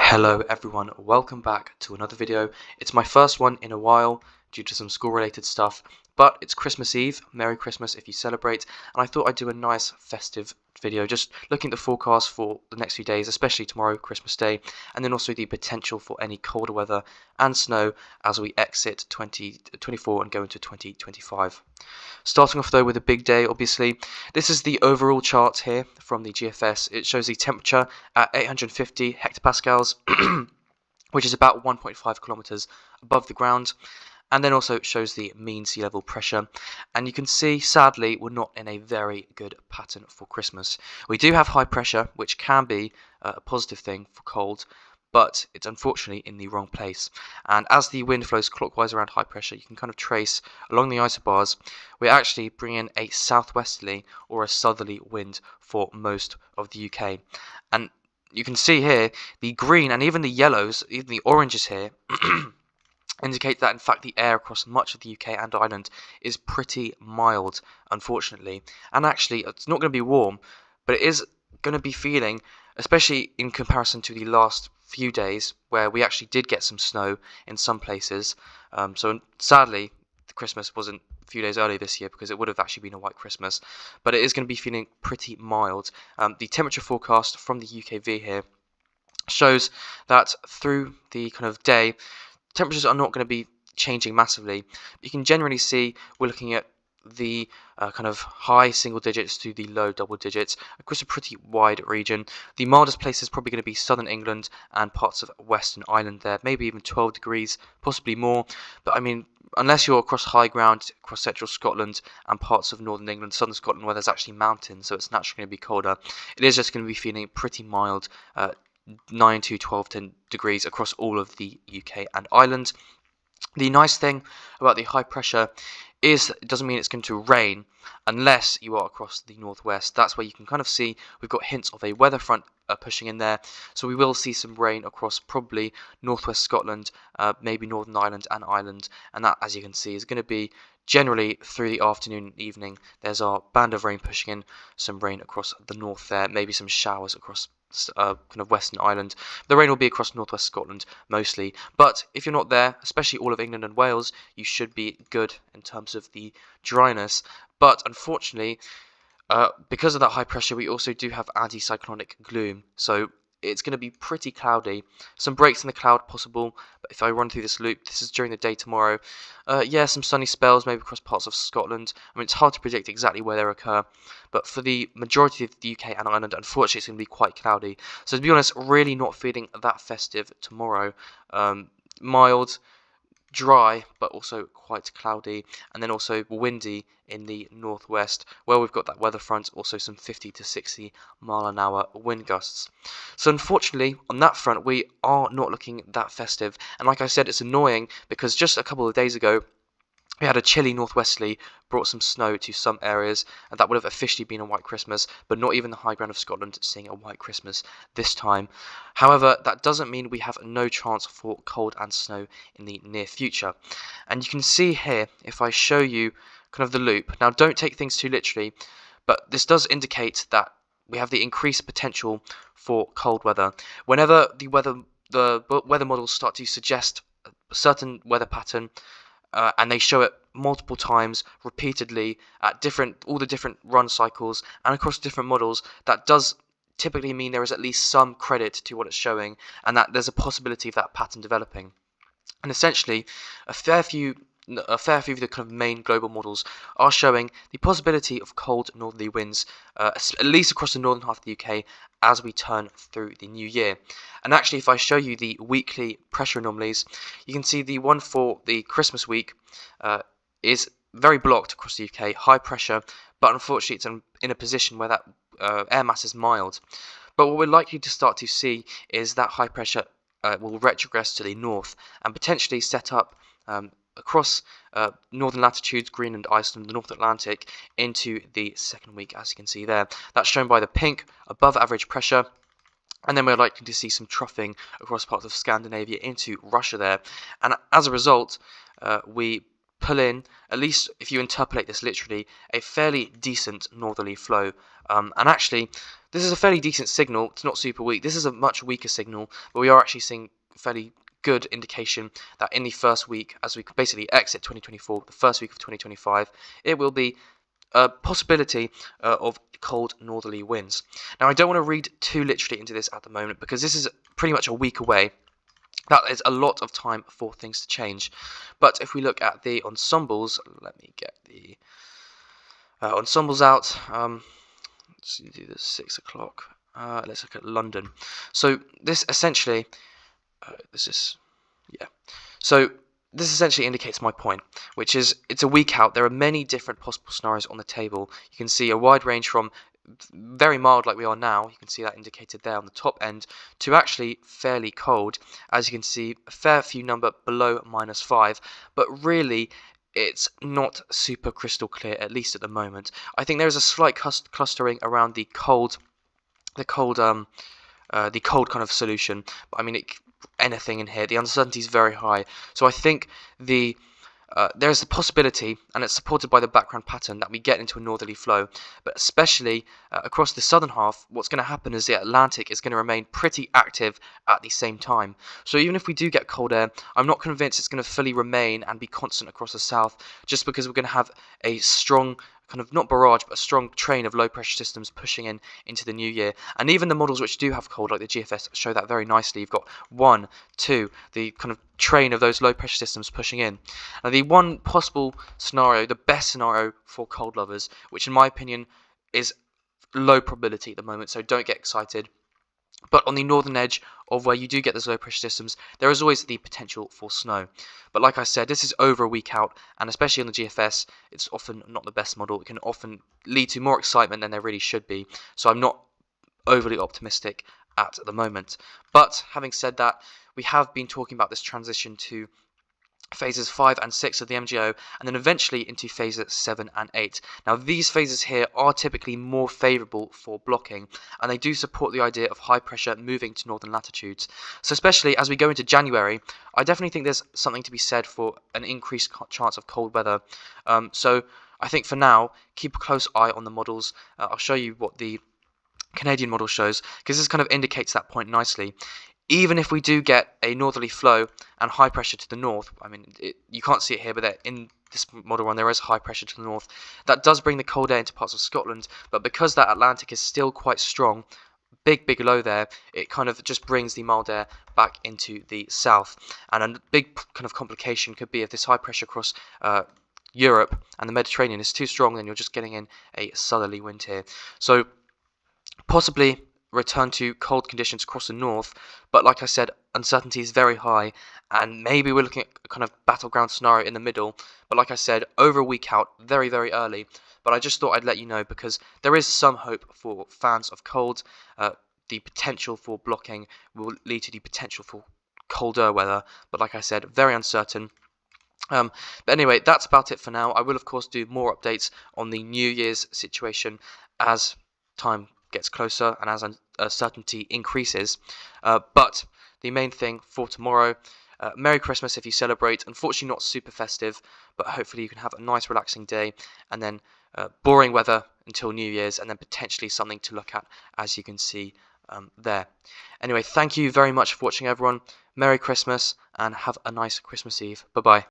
Hello everyone, welcome back to another video. It's my first one in a while due to some school related stuff, but it's Christmas Eve. Merry Christmas if you celebrate, and I thought I'd do a nice festive video just looking at the forecast for the next few days, especially tomorrow, Christmas Day, and then also the potential for any colder weather and snow as we exit 2024 and go into 2025. Starting off though with a big day, obviously. This is the overall chart here from the GFS. It shows the temperature at 850 hectopascals, which is about 1.5 kilometers above the ground. And then also it shows the mean sea level pressure. And you can see, sadly, we're not in a very good pattern for Christmas. We do have high pressure, which can be a positive thing for cold, but it's unfortunately in the wrong place. And as the wind flows clockwise around high pressure, you can kind of trace along the isobars, we're actually bringing a southwesterly or a southerly wind for most of the UK. And you can see here, the green and even the yellows, even the oranges here, indicate that in fact the air across much of the UK and Ireland is pretty mild, unfortunately. And actually, it's not going to be warm, but it is going to be feeling, especially in comparison to the last few days where we actually did get some snow in some places. So sadly, Christmas wasn't a few days early this year because it would have actually been a white Christmas, but it is going to be feeling pretty mild. The temperature forecast from the UKV here shows that through the kind of day, temperatures are not going to be changing massively. You can generally see we're looking at the kind of high single digits to the low double digits across a pretty wide region. The mildest place is probably going to be southern England and parts of Western Ireland there, maybe even 12 degrees, possibly more. But I mean, unless you're across high ground, across central Scotland and parts of northern England, southern Scotland, where there's actually mountains, so it's naturally going to be colder, it is just going to be feeling pretty mild, 9 to 12 degrees across all of the UK and Ireland. The nice thing about the high pressure is it doesn't mean it's going to rain unless you are across the northwest. That's where you can kind of see we've got hints of a weather front pushing in there, so we will see some rain across probably northwest Scotland, maybe Northern Ireland and Ireland, and that, as you can see, is going to be generally through the afternoon and evening. There's our band of rain pushing in, some rain across the north there, maybe some showers across kind of Western Ireland. The rain will be across northwest Scotland mostly, but if you're not there, especially all of England and Wales, you should be good in terms of the dryness. But unfortunately, because of that high pressure, we also do have anticyclonic gloom, so it's going to be pretty cloudy. Some breaks in the cloud possible, but if I run through this loop, this is during the day tomorrow. Yeah, some sunny spells maybe across parts of Scotland. I mean, it's hard to predict exactly where they occur, but for the majority of the UK and Ireland, unfortunately, it's going to be quite cloudy. So to be honest, really not feeling that festive tomorrow. Mild, dry, but also quite cloudy, and then also windy in the northwest, where we've got that weather front, also some 50 to 60 mile an hour wind gusts. So unfortunately, on that front, we are not looking that festive, and like I said, it's annoying because just a couple of days ago, we had a chilly northwesterly, brought some snow to some areas, and that would have officially been a white Christmas, but not even the high ground of Scotland seeing a white Christmas this time. However, that doesn't mean we have no chance for cold and snow in the near future. And you can see here, if I show you kind of the loop, now don't take things too literally, but this does indicate that we have the increased potential for cold weather. Whenever the weather models start to suggest a certain weather pattern, and they show it multiple times, repeatedly, at all the different run cycles, and across different models, that does typically mean there is at least some credit to what it's showing, and that there's a possibility of that pattern developing. And essentially, a fair few of the kind of main global models are showing the possibility of cold northerly winds, at least across the northern half of the UK, as we turn through the new year. And actually, if I show you the weekly pressure anomalies, you can see the one for the Christmas week is very blocked across the UK, high pressure, but unfortunately it's in a position where that air mass is mild. But what we're likely to start to see is that high pressure will retrogress to the north and potentially set up across northern latitudes, Greenland, Iceland, the North Atlantic, into the second week, as you can see there. That's shown by the pink above average pressure, and then we're likely to see some troughing across parts of Scandinavia into Russia there. And as a result, we pull in, at least if you interpolate this literally, a fairly decent northerly flow. And actually, this is a fairly decent signal. It's not super weak. This is a much weaker signal, but we are actually seeing fairly good indication that in the first week, as we basically exit 2024, the first week of 2025, it will be a possibility of cold northerly winds. Now, I don't want to read too literally into this at the moment because this is pretty much a week away. That is a lot of time for things to change. But if we look at the ensembles, let me get the ensembles out. Let's do the 6 o'clock. Let's look at London. So this essentially, So this essentially indicates my point, which is it's a week out. There are many different possible scenarios on the table. You can see a wide range from very mild like we are now, you can see that indicated there on the top end, to actually fairly cold, as you can see a fair few number below -5, but really it's not super crystal clear, at least at the moment. I think there is a slight clustering around the cold kind of solution, but I mean anything in here, the uncertainty is very high, so I think there's a possibility, and it's supported by the background pattern, that we get into a northerly flow, but especially across the southern half, what's going to happen is the Atlantic is going to remain pretty active at the same time. So even if we do get cold air, I'm not convinced it's going to fully remain and be constant across the south, just because we're going to have a strong kind of, not barrage, but a strong train of low pressure systems pushing into the new year. And even the models which do have cold, like the GFS, show that very nicely. You've got 1, 2, the kind of train of those low pressure systems pushing in. And the one possible scenario, the best scenario for cold lovers, which in my opinion is low probability at the moment, so don't get excited. But on the northern edge of where you do get those low pressure systems, there is always the potential for snow. But like I said, this is over a week out, and especially on the GFS, it's often not the best model. It can often lead to more excitement than there really should be. So I'm not overly optimistic at the moment. But having said that, we have been talking about this transition to phases 5 and 6 of the MGO, and then eventually into phases 7 and 8. Now these phases here are typically more favourable for blocking, and they do support the idea of high pressure moving to northern latitudes. So especially as we go into January, I definitely think there's something to be said for an increased chance of cold weather. So I think for now, keep a close eye on the models. I'll show you what the Canadian model shows, because this kind of indicates that point nicely. Even if we do get a northerly flow and high pressure to the north, I mean, you can't see it here, but in this model run there is high pressure to the north. That does bring the cold air into parts of Scotland, but because that Atlantic is still quite strong, big low there, it kind of just brings the mild air back into the south. And a big kind of complication could be if this high pressure across Europe and the Mediterranean is too strong, then you're just getting in a southerly wind here. So possibly return to cold conditions across the north, but like I said, uncertainty is very high, and maybe we're looking at a kind of battleground scenario in the middle, but like I said, over a week out, very early. But I just thought I'd let you know, because there is some hope for fans of cold. The potential for blocking will lead to the potential for colder weather, but like I said, very uncertain. But anyway, that's about it for now. I will of course do more updates on the New Year's situation as time gets closer and as uncertainty increases. But the main thing for tomorrow, Merry Christmas if you celebrate. Unfortunately not super festive, but hopefully you can have a nice relaxing day, and then boring weather until New Year's, and then potentially something to look at, as you can see there. Anyway, thank you very much for watching, everyone. Merry Christmas and have a nice Christmas Eve. Bye bye.